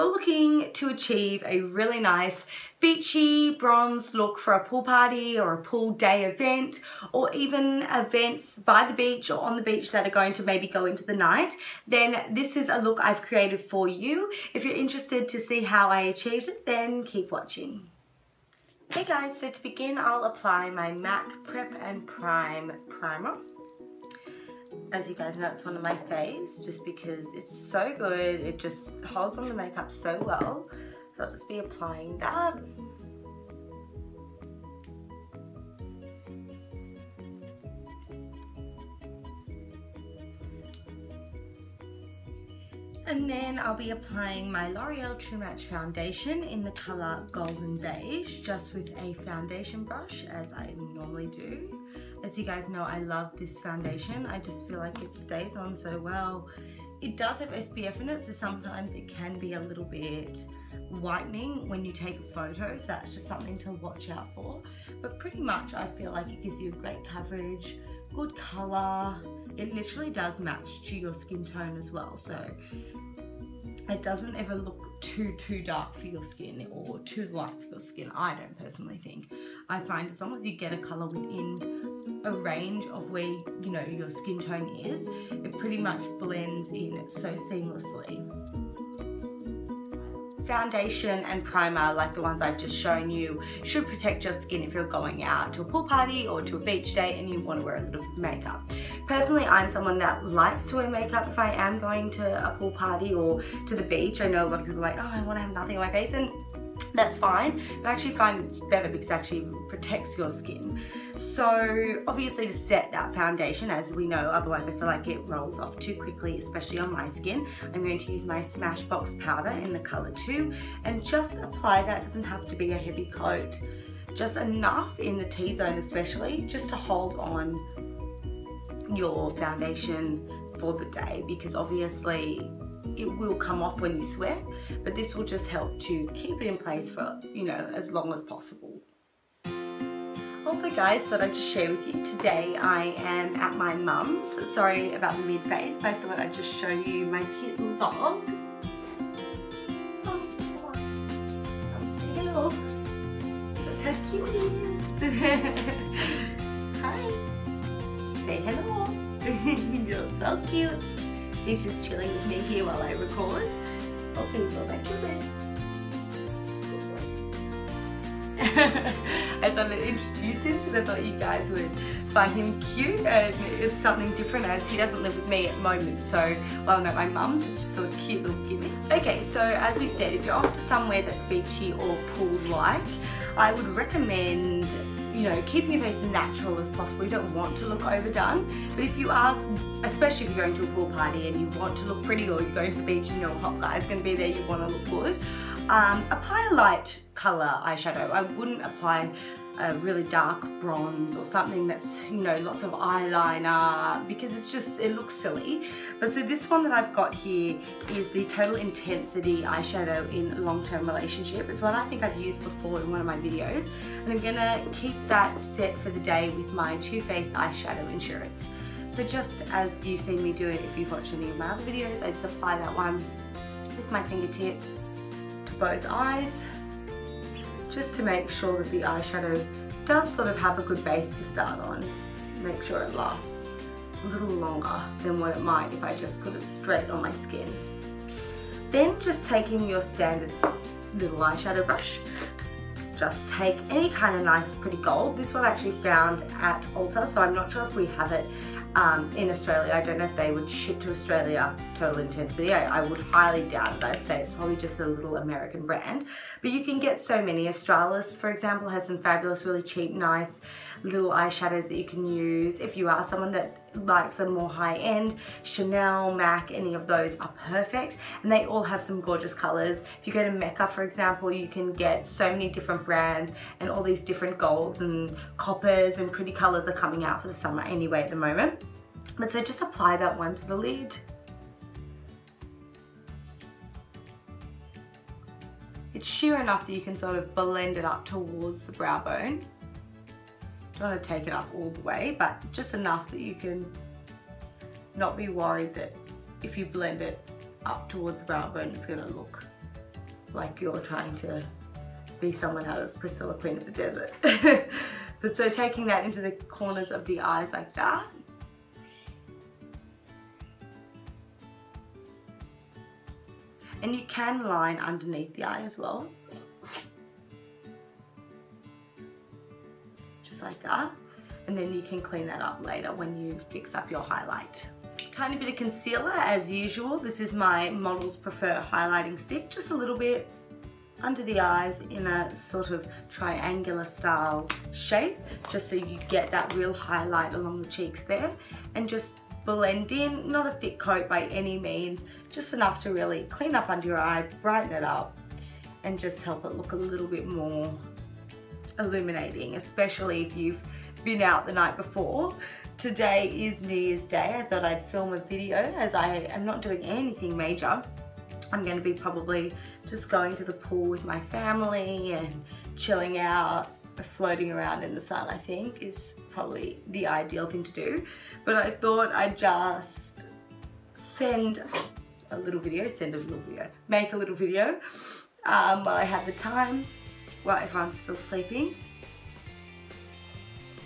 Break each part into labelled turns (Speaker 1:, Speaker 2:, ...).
Speaker 1: you're looking to achieve a really nice beachy bronze look for a pool party or a pool day event, or even events by the beach or on the beach that are going to maybe go into the night, then this is a look I've created for you. If you're interested to see how I achieved it, then keep watching. Hey guys, so to begin I'll apply my MAC Prep and Prime primer. As you guys know, it's one of my faves just because it's so good. It just holds on the makeup so well. So I'll just be applying that. And then I'll be applying my L'Oreal True Match foundation in the colour Golden Beige, just with a foundation brush as I normally do. As you guys know, I love this foundation. I just feel like it stays on so well. It does have SPF in it, so sometimes it can be a little bit whitening when you take a photo, so that's just something to watch out for. But pretty much I feel like it gives you great coverage, good colour. It literally does match to your skin tone as well, so it doesn't ever look too dark for your skin or too light for your skin, I don't personally think. I find as long as you get a colour within a range of where you know your skin tone is, it pretty much blends in so seamlessly. Foundation and primer, like the ones I've just shown you, should protect your skin if you're going out to a pool party or to a beach day and you want to wear a little bit of makeup. Personally, I'm someone that likes to wear makeup if I am going to a pool party or to the beach. I know a lot of people are like, oh, I want to have nothing on my face, and that's fine, but I actually find it's better because it actually protects your skin. So obviously to set that foundation, as we know, otherwise I feel like it rolls off too quickly, especially on my skin, I'm going to use my Smashbox powder in the colour 2 and just apply that. It doesn't have to be a heavy coat, just enough in the T-zone especially, just to hold on your foundation for the day, because obviously it will come off when you sweat, but this will just help to keep it in place for, you know, as long as possible. Also guys, thought I'd just share with you, today I am at my mum's. Sorry about the mid-face, but I thought I'd just show you my cute little dog. Oh, hello. Look how cute he is. Hi. Say hello. You're so cute. He's just chilling with me here while I record. Okay, go back to bed. I thought I'd introduce him because I thought you guys would find him cute, and it's something different as he doesn't live with me at the moment, so while I'm at my mum's, it's just a cute little gimmick. Okay, so as we said, if you're off to somewhere that's beachy or pool-like, I would recommend, you know, keeping your face as natural as possible. You don't want to look overdone, but if you are, especially if you're going to a pool party and you want to look pretty, or you're going to the beach and you know a hot guy is going to be there, you want to look good, apply a light colour eyeshadow. I wouldn't apply a really dark bronze or something that's, you know, lots of eyeliner, because it's just, it looks silly. But so this one that I've got here is the Total Intensity eyeshadow in Long-Term Relationship. It's one I think I've used before in one of my videos, and I'm gonna keep that set for the day with my Too Faced eyeshadow Insurance. So just as you've seen me do it, if you've watched any of my other videos, I just apply that one with my fingertip to both eyes, just to make sure that the eyeshadow does sort of have a good base to start on. Make sure it lasts a little longer than what it might if I just put it straight on my skin. Then just taking your standard little eyeshadow brush, just take any kind of nice pretty gold. This one I actually found at Ulta, so I'm not sure if we have it in Australia. I don't know if they would ship to Australia, Total Intensity. I would highly doubt it. I'd say it's probably just a little American brand. But you can get so many. Australis, for example, has some fabulous, really cheap, nice little eyeshadows that you can use. If you are someone that likes a more high-end, Chanel, MAC, any of those are perfect, and they all have some gorgeous colors. If you go to Mecca, for example, you can get so many different brands and all these different golds and coppers, and pretty colors are coming out for the summer anyway at the moment. But so just apply that one to the lid. It's sheer enough that you can sort of blend it up towards the brow bone. Don't want to take it up all the way, but just enough that you can not be worried that if you blend it up towards the brow bone it's going to look like you're trying to be someone out of Priscilla, Queen of the Desert. But so taking that into the corners of the eyes like that. And you can line underneath the eye as well. Just like that. And then you can clean that up later when you fix up your highlight. Tiny bit of concealer as usual. This is my Models Prefer highlighting stick. Just a little bit under the eyes in a sort of triangular style shape, just so you get that real highlight along the cheeks there, and just blend in, not a thick coat by any means, just enough to really clean up under your eye, brighten it up, and just help it look a little bit more illuminating, especially if you've been out the night before. Today is New Year's Day. I thought I'd film a video as I am not doing anything major. I'm going to be probably just going to the pool with my family and chilling out, floating around in the sun, I think is probably the ideal thing to do. But I thought I'd just make a little video while I have the time, while everyone's still sleeping.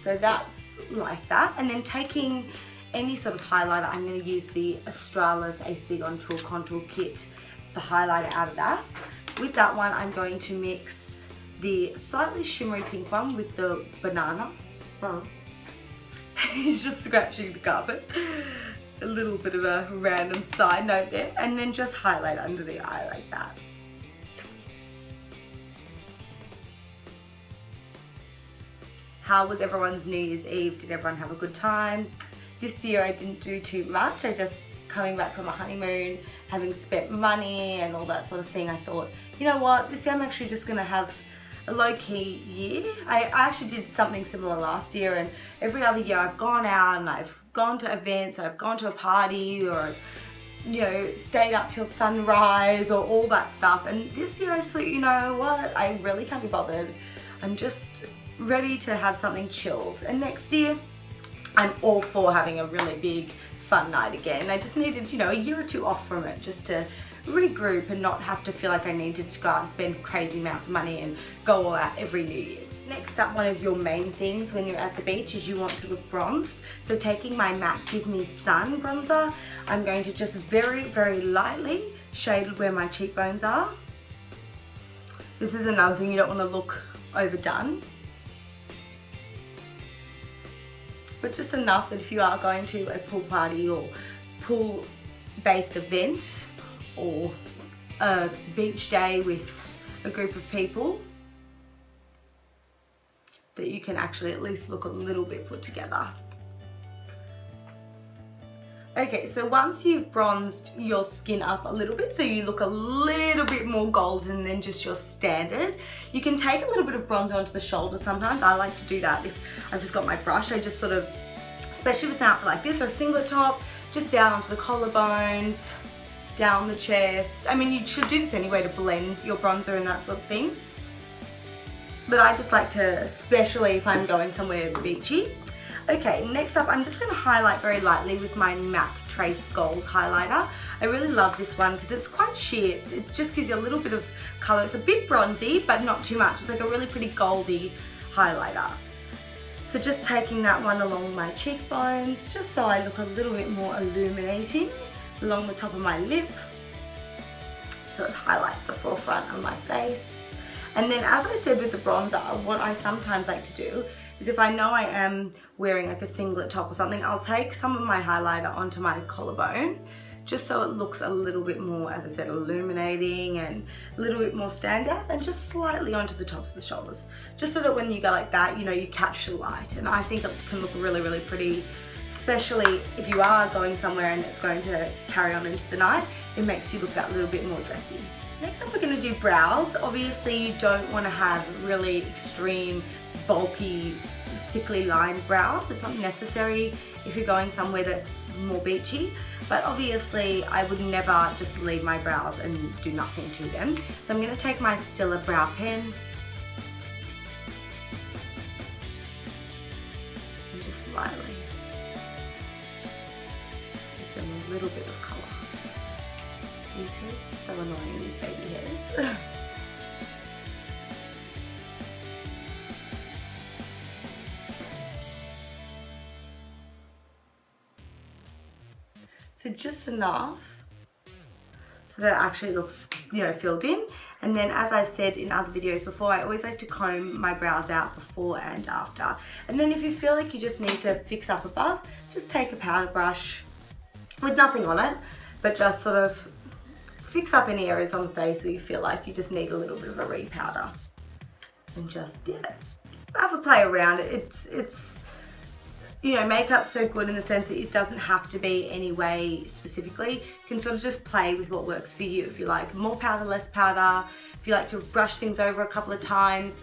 Speaker 1: So that's like that. And then taking any sort of highlighter, I'm going to use the Australis AC on Tour Contour Kit, the highlighter out of that. With that one, I'm going to mix the slightly shimmery pink one with the banana. Oh. He's just scratching the carpet. A little bit of a random side note there. And then just highlight under the eye like that. How was everyone's New Year's Eve? Did everyone have a good time? This year I didn't do too much. I just, coming back from a honeymoon, having spent money and all that sort of thing, I thought, you know what, this year I'm actually just gonna have a low-key year. I actually did something similar last year, and every other year I've gone out and I've gone to events, I've gone to a party, or you know, stayed up till sunrise or all that stuff. And this year I just thought, you know what, I really can't be bothered. I'm just ready to have something chilled. And next year I'm all for having a really big fun night again. I just needed, you know, a year or two off from it just to regroup and not have to feel like I needed to go out and spend crazy amounts of money and go all out every New Year. Next up, one of your main things when you're at the beach is you want to look bronzed. So taking my MAC Give Me Sun bronzer, I'm going to just very, very lightly shade where my cheekbones are. This is another thing, you don't want to look overdone. But just enough that if you are going to a pool party or pool-based event or a beach day with a group of people, that you can actually at least look a little bit put together. Okay, so once you've bronzed your skin up a little bit, so you look a little bit more golden than just your standard, you can take a little bit of bronzer onto the shoulder sometimes. I like to do that if I've just got my brush. I just sort of, especially if it's an outfit like this or a singlet top, just down onto the collarbones, down the chest. I mean, you should do this anyway to blend your bronzer and that sort of thing. But I just like to, especially if I'm going somewhere beachy. Okay, next up, I'm just going to highlight very lightly with my MAC Trace Gold highlighter. I really love this one because it's quite sheer. It just gives you a little bit of colour. It's a bit bronzy, but not too much. It's like a really pretty goldy highlighter. So just taking that one along my cheekbones, just so I look a little bit more illuminating along the top of my lip. So it highlights the forefront of my face. And then, as I said with the bronzer, what I sometimes like to do is if I know I am wearing like a singlet top or something, I'll take some of my highlighter onto my collarbone, just so it looks a little bit more, as I said, illuminating and a little bit more standout, and just slightly onto the tops of the shoulders, just so that when you go like that, you know, you catch the light. And I think it can look really, really pretty, especially if you are going somewhere and it's going to carry on into the night. It makes you look that little bit more dressy. Next up, we're going to do brows. Obviously, you don't want to have really extreme, bulky, thickly lined brows. It's not necessary if you're going somewhere that's more beachy, but obviously I would never just leave my brows and do nothing to them. So I'm going to take my Stila brow pen and just lightly give them a little bit of colour. These hairs are so annoying, these baby hairs. So just enough so that it actually looks, you know, filled in. And then, as I've said in other videos before, I always like to comb my brows out before and after. And then if you feel like you just need to fix up above, just take a powder brush with nothing on it, but just sort of fix up any areas on the face where you feel like you just need a little bit of a repowder. And just, yeah, have a play around it. It's you know, makeup's so good in the sense that it doesn't have to be any way specifically. You can sort of just play with what works for you. If you like more powder, less powder, if you like to brush things over a couple of times,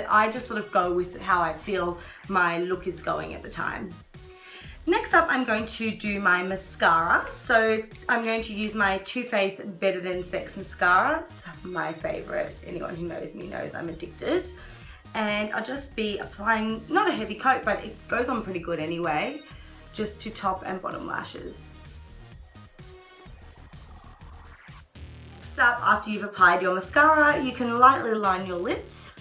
Speaker 1: I just sort of go with how I feel my look is going at the time. Next up, I'm going to do my mascara. So I'm going to use my Too Faced Better Than Sex mascara. It's my favorite. Anyone who knows me knows I'm addicted. And I'll just be applying, not a heavy coat, but it goes on pretty good anyway, just to top and bottom lashes. Next up, after you've applied your mascara, you can lightly line your lips.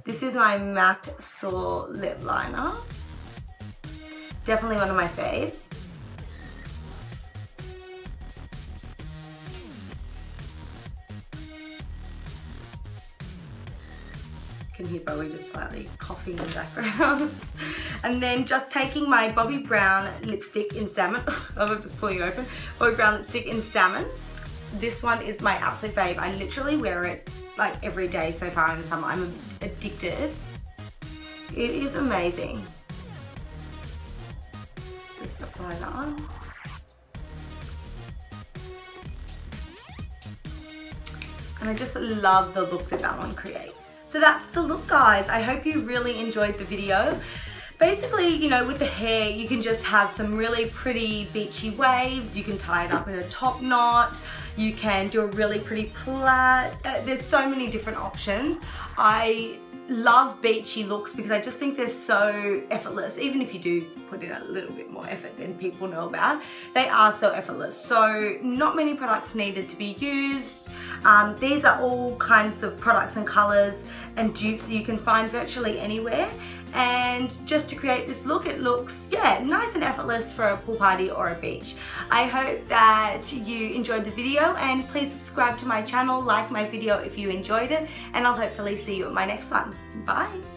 Speaker 1: This is my MAC Soar lip liner. Definitely one of my faves. Can hear Bobbi just slightly coughing in the background. And then just taking my Bobbi Brown lipstick in Salmon. I'm just pulling it open. Bobbi Brown lipstick in Salmon. This one is my absolute fave. I literally wear it like every day so far in the summer. I'm addicted. It is amazing. Just apply that on. And I just love the look that that one creates. So that's the look, guys. I hope you really enjoyed the video. Basically, you know, with the hair, you can just have some really pretty beachy waves. You can tie it up in a top knot. You can do a really pretty plait. There's so many different options. I love beachy looks because I just think they're so effortless. Even if you do put in a little bit more effort than people know about, they are so effortless. So not many products needed to be used. These are all kinds of products and colors and dupes that you can find virtually anywhere. And just to create this look, it looks, yeah, nice and effortless for a pool party or a beach. I hope that you enjoyed the video, and please subscribe to my channel, like my video if you enjoyed it, and I'll hopefully see you at my next one. Bye.